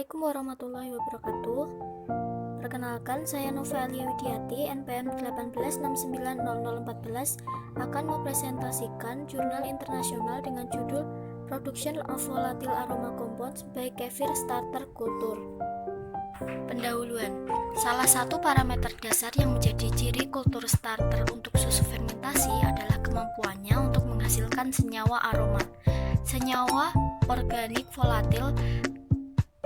Assalamualaikum warahmatullahi wabarakatuh. Perkenalkan, saya Novalia Widiati, NPM 18690014 akan mempresentasikan jurnal internasional dengan judul Production of Volatile Aroma Compounds by Kefir Starter Culture. Pendahuluan. Salah satu parameter dasar yang menjadi ciri kultur starter untuk susu fermentasi adalah kemampuannya untuk menghasilkan senyawa aroma. Senyawa organik volatil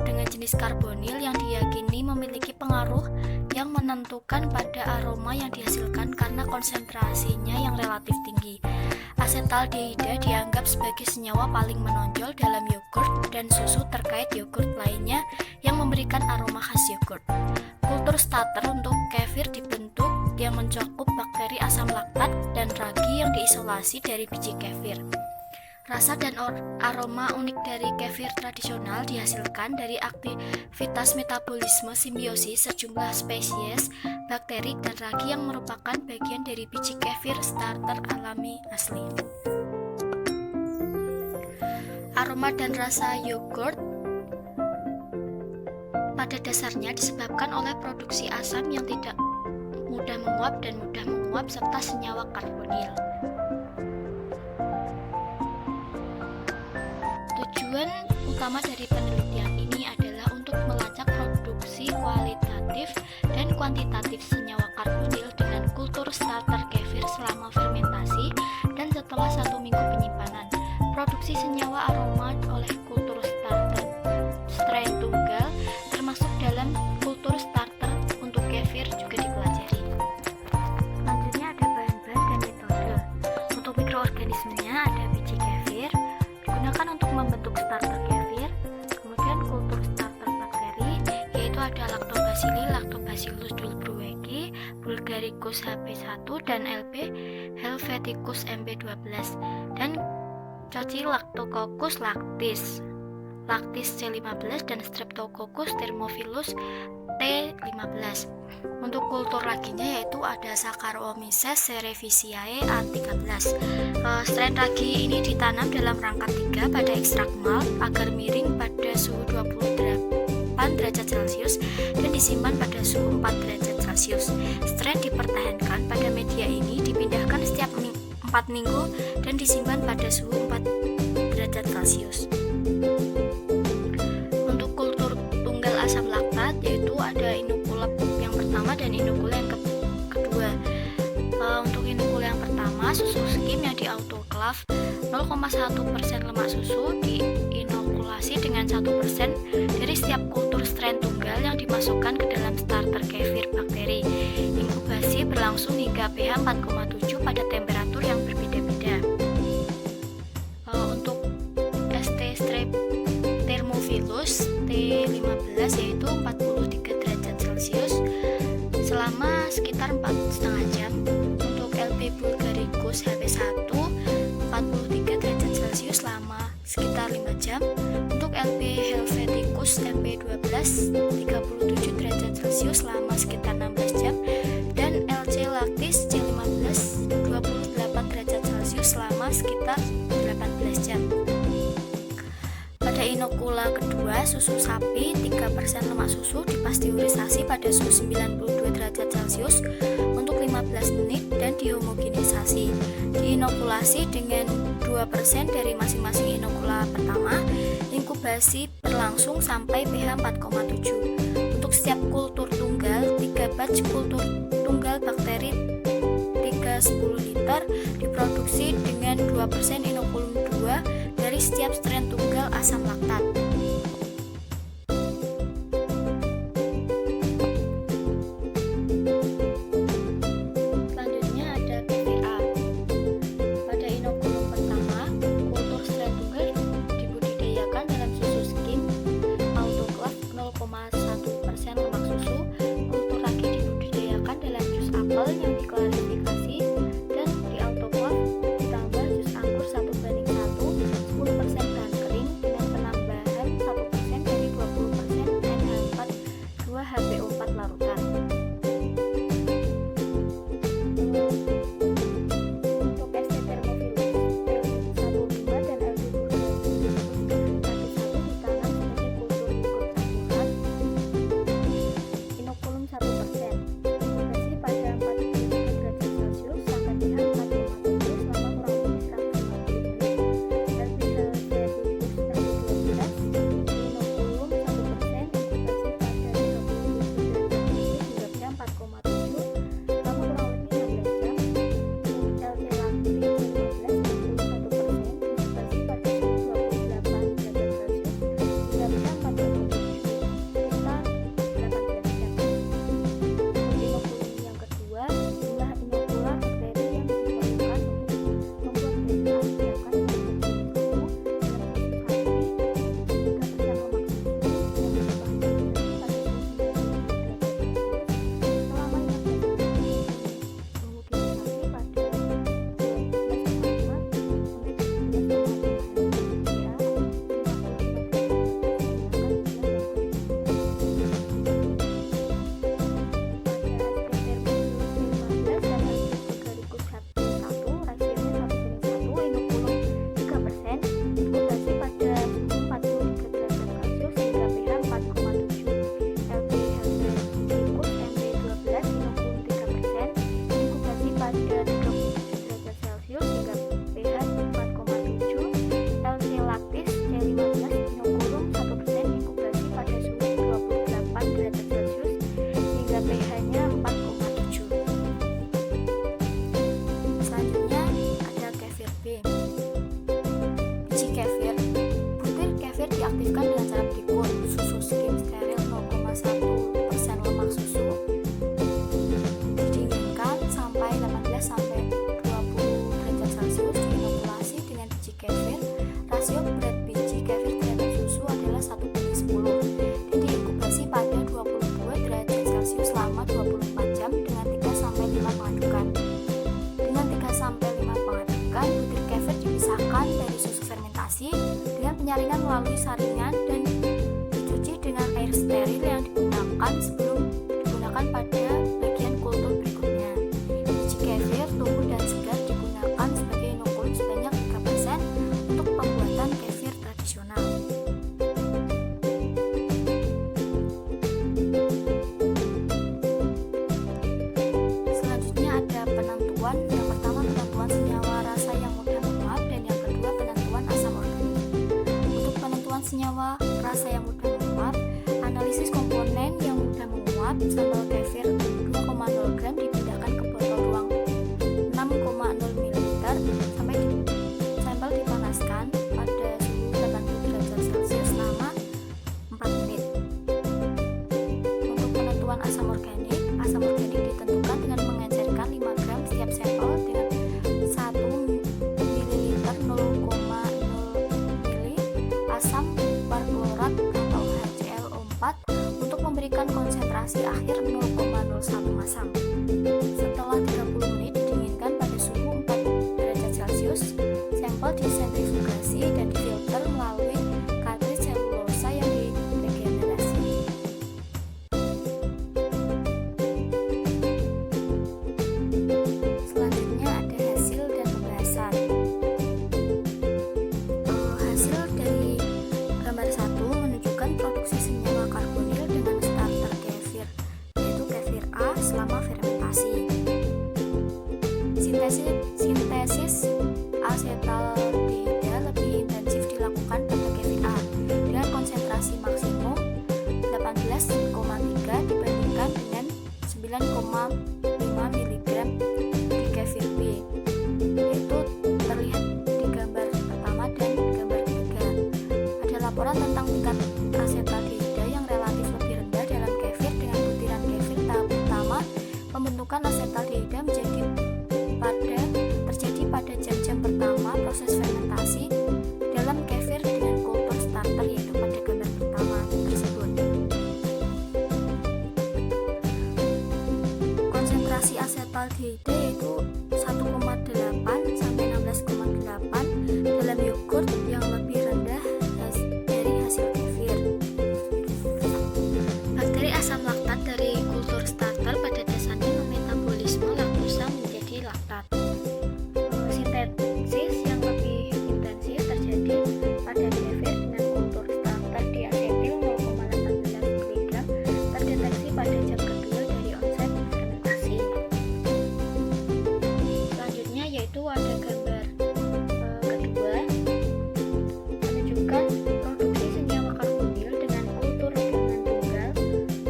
dengan jenis karbonil yang diyakini memiliki pengaruh yang menentukan pada aroma yang dihasilkan karena konsentrasinya yang relatif tinggi. Asetaldehida dianggap sebagai senyawa paling menonjol dalam yogurt dan susu terkait yogurt lainnya yang memberikan aroma khas yogurt. Kultur starter untuk kefir dibentuk yang mencakup bakteri asam laktat dan ragi yang diisolasi dari biji kefir. Rasa dan aroma unik dari kefir tradisional dihasilkan dari aktivitas metabolisme simbiosis sejumlah spesies bakteri dan ragi yang merupakan bagian dari biji kefir starter alami asli. Aroma dan rasa yogurt pada dasarnya disebabkan oleh produksi asam yang tidak mudah menguap dan mudah menguap serta senyawa karbonil. Tujuan utama dari penelitian ini adalah untuk melacak produksi kualitatif dan kuantitatif senyawa karbonil dengan kultur starter kefir selama fermentasi dan setelah 1 minggu penyimpanan. Produksi senyawa aroma oleh kultur starter strain tunggal termasuk dalam kultur starter untuk kefir juga dipelajari. Selanjutnya ada bahan-bahan dan metode. Untuk mikroorganismenya ada biji kefir digunakan untuk membentuk starter kefir, kemudian kultur starter bakteri yaitu ada Lactobacillus dulbruegi, Bulgaricus hb1 dan Helveticus mb12 dan Coccinyllactococcus lactis C15 dan Streptococcus thermophilus T15. Untuk kultur raginya yaitu ada Saccharomyces cerevisiae A13. Strain ragi ini ditanam dalam rangka 3 pada ekstrak malt agar miring pada suhu 28 derajat Celcius dan disimpan pada suhu 4 derajat Celcius. Strain dipertahankan pada media ini dipindahkan setiap 4 minggu dan disimpan pada suhu 4 derajat Celcius. Untuk kultur tunggal asam laktat yaitu ada inokula yang pertama dan inokula yang kedua. Untuk inokula yang pertama, susu skim yang di autoclave 0,1% lemak susu diinokulasi dengan 1% dari setiap kultur strain tunggal yang dimasukkan ke dalam starter kefir bakteri. Inkubasi berlangsung hingga pH 4,7 pada temperatur yang berbeda-beda. Untuk ST Thermophilus T15 yaitu 43 derajat Celcius selama sekitar 4,5 jam. Untuk LP Bulgaricus HB1 43 derajat Celcius selama sekitar 5 jam. Untuk LP Helveticus MP12 37 derajat Celcius selama sekitar 16 jam dan LC Lactis C15 28 derajat Celcius selama sekitar 18 jam. Pada inokula kedua, susu sapi 3% lemak susu dipasteurisasi pada suhu 92 derajat Celcius untuk 15 menit dan dihomogenisasi. Diinokulasi dengan 2% dari masing-masing inokula pertama. Inkubasi berlangsung sampai pH 4,7. Untuk setiap kultur tunggal, 3 batch kultur tunggal bakteri 310 liter diproduksi dengan 2% inokulum 2 dari setiap strain tunggal asam laktat. Selanjutnya ada PVA. Pada inokulum pertama, kultur strain tunggal dibudidayakan dalam susu skim autoclave 0,1% lemak susu. Kultur ragi dibudidayakan dalam jus apel yang diklarifikasi dan di autoclave ditambah jus anggur 1:1, 10% bahan kering dengan penambahan 1% diaktifkan dengan cara berikut. Susu skim steril 0,1% lemak susu didinginkan sampai 18-20 derajat Celcius, diinokulasi dengan biji kefir. Rasio berat biji kefir terhadap susu adalah 1:10 dan diinkubasi pada 22 derajat Celcius selama 24 jam dengan 3-5 pengadukan. Dengan 3-5 pengadukan, butir kefir dipisahkan dari susu fermentasi dengan penyaringan melalui saringan dan dicuci dengan air steril yang digunakan sebelum digunakan pada bagian kultur berikutnya. Biji kefir tumbuh dan segar digunakan sebagai inokulum sebanyak 3% untuk pembuatan kefir tradisional. Selanjutnya ada penentuan. Yang pertama, penentuan senyawa rasa yang mudah menguap, dan yang kedua, penentuan asam organik. Untuk penentuan senyawa rasa yang mudah menguap, analisis komponen yang mudah menguap. Sampel kefir 2,0 gram dipindahkan ke botol ruang 6,0 ml sampai sampel dipanaskan pada suhu 80 derajat Celcius selama 4 menit. Untuk penentuan asam organik ditentukan dengan mengecerkan 5 gram setiap sampel dengan 1 ml 0,0 ml asam perklorat atau HClO4 untuk memberikan konsentrasi akhir 0,01 masam. Setelah 30 menit didinginkan pada suhu 4 derajat Celcius, sampel disentrifugasi dan difilter melalui kartridge selulosa yang diregenerasi. Selanjutnya ada hasil dan pembahasan. Hasil dari gambar 1 menunjukkan produksi senyawa karbonil dengan starter kefir, yaitu kefir A selama fermentasi. Sintesis asetaldehida lebih intensif dilakukan pada kefir A dengan konsentrasi maksimum 18,3 dibandingkan dengan 9,5 mg di kefir B, yaitu terlihat di gambar pertama dan gambar ketiga. Ada laporan tentang tingkat asetaldehida yang relatif lebih rendah dalam kefir dengan butiran kefir tahap pertama. Pembentukan asetaldehida terjadi pada jam-jam pertama proses fermentasi dalam kefir dengan kultur starter, yaitu pada gambar pertama tersebut. Konsentrasi asetaldehida yaitu 1,8 sampai 16,8 dalam yogurt yang lebih rendah dari hasil kefir. Bakteri asam laktat dari kultur starter pada dasarnya memetabolisme laktosa menjadi laktat. Sintesis yang lebih intensif terjadi pada kefir dengan kultur starter di asetil 0,18 mg terdeteksi pada jam kedua dari onset fermentasi. Selanjutnya yaitu ada gambar kedua menunjukkan produksi senyawa karbonil dengan kultur gabungan tunggal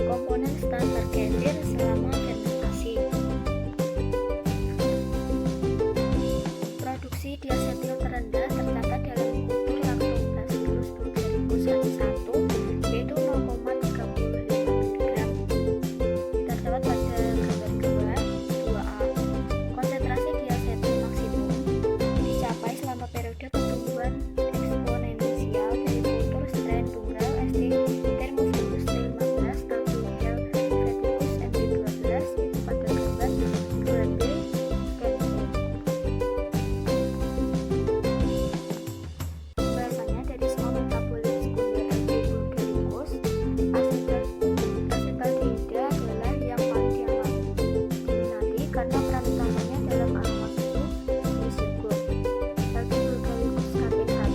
komponen starter kefir selama fermentasi. Produksi diasetil terendah tercatat dalam kultur Lactobacillus bulgaricus H1, yaitu 0,35 mg. Terdapat pada gambar 2A. Konsentrasi diasetil maksimum dicapai selama periode pertumbuhan eksponensial dari kultur strain tunggal ST Thermophilus T15 Calculhel Veticus MB12, yaitu pada gambar 2B. Bahasanya dari semua metabolit sekunder LP bulgaricus, asetaldehida adalah yang paling diminati karena peran utamanya dalam aroma susu di yogurt. LP bulgaricus KP1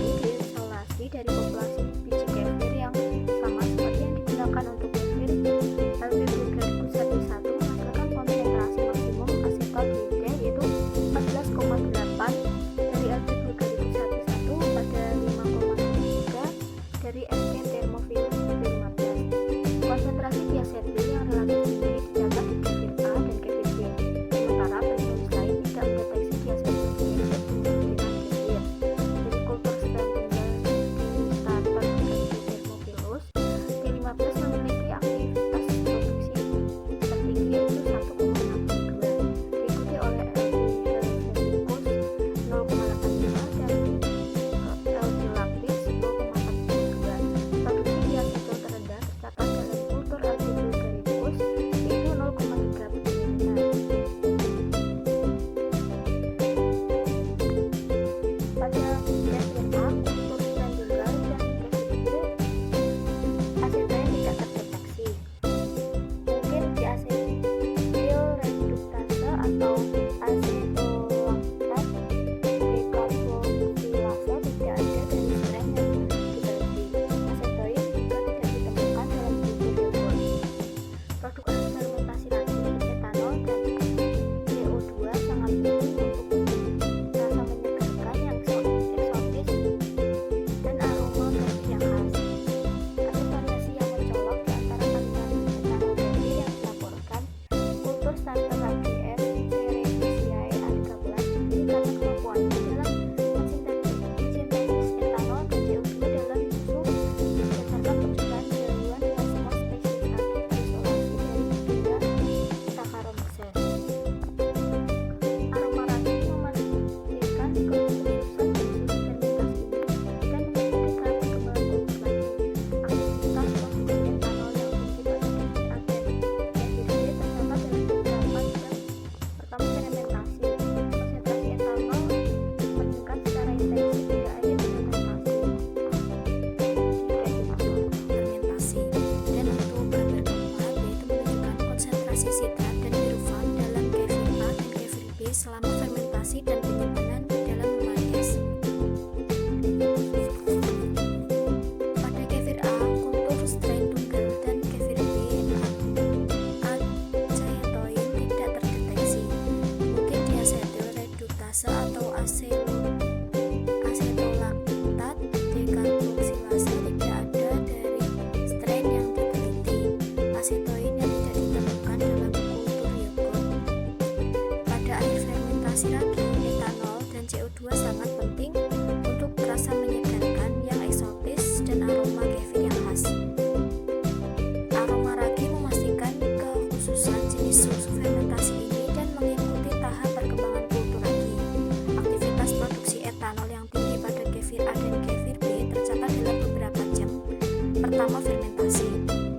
pertama, fermentasi.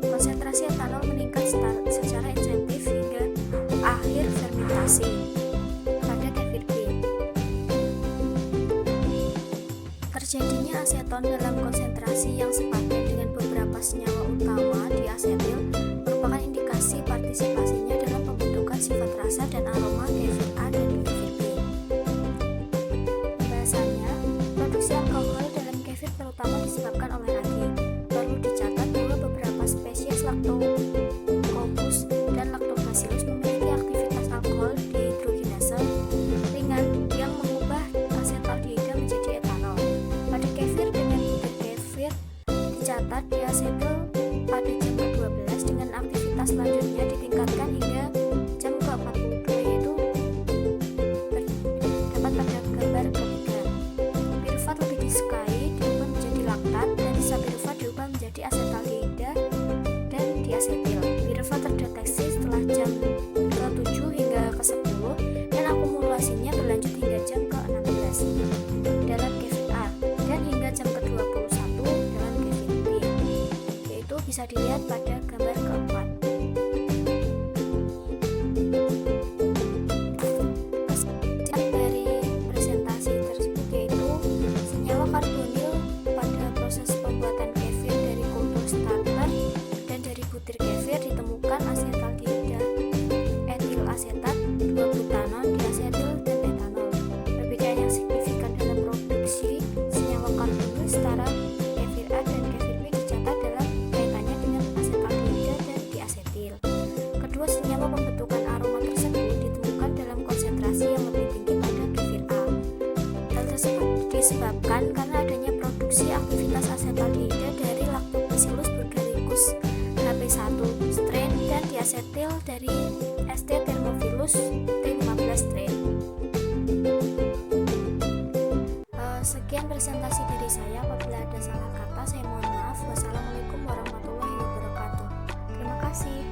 Konsentrasi etanol meningkat secara insentif hingga akhir fermentasi. Pada kefir B, terjadinya aseton dalam konsentrasi yang sepadan dengan beberapa senyawa utama di asetil merupakan indikasi partisipasinya dalam pembentukan sifat rasa dan aroma kefir A dan kefir B. Pembahasannya, produksi alkohol dalam kefir terutama disebabkan oleh ragi. Perlu dicatat bahwa beberapa spesies Lactococcus dan Lactobacillus memiliki aktivitas alkohol dehidrogenase ringan yang mengubah asetaldehida menjadi etanol. Pada kefir dengan butir kefir dicatat diasetil pada jam ke-12 dengan aktivitas selanjutnya ditingkatkan hingga jam ke-42, yaitu terdapat pada gambar ketiga. Pirufat lebih disukai diubah menjadi laktat dan isopirufat diubah menjadi asetaldehida dan diasetil. Pirufat terdeteksi setelah jam ke-7 hingga ke-10 dan akumulasinya berlanjut hingga jam ke-16 dalam kefir A dan hingga jam ke-21 dalam kefir B, yaitu bisa dilihat pada gambar keempat. Kesimpulan dari presentasi tersebut yaitu senyawa karbonil pada proses pembuatan kefir dari kultur starter dan dari butir kefir ditemukan asetaldehida, etil asetat, 2-butanon, diasetil, dan etanol. Perbedaan yang signifikan dalam produksi senyawa karbonil setara kefir A dan kefir B dicatat dalam kaitannya dengan asetaldehida dan diasetil. Kedua senyawa pembentukan aroma tersebut ditemukan dalam konsentrasi yang lebih tinggi pada kefir A. Hal tersebut disebabkan karena adanya produksi aktivitas asetaldehida dari Lactobacillus bulgaricus HP1 strain dan diasetil dari ST thermophilus T15 strain. Sekian presentasi dari saya. Apabila ada salah kata, saya mohon maaf. Wassalamualaikum warahmatullahi wabarakatuh. Terima kasih.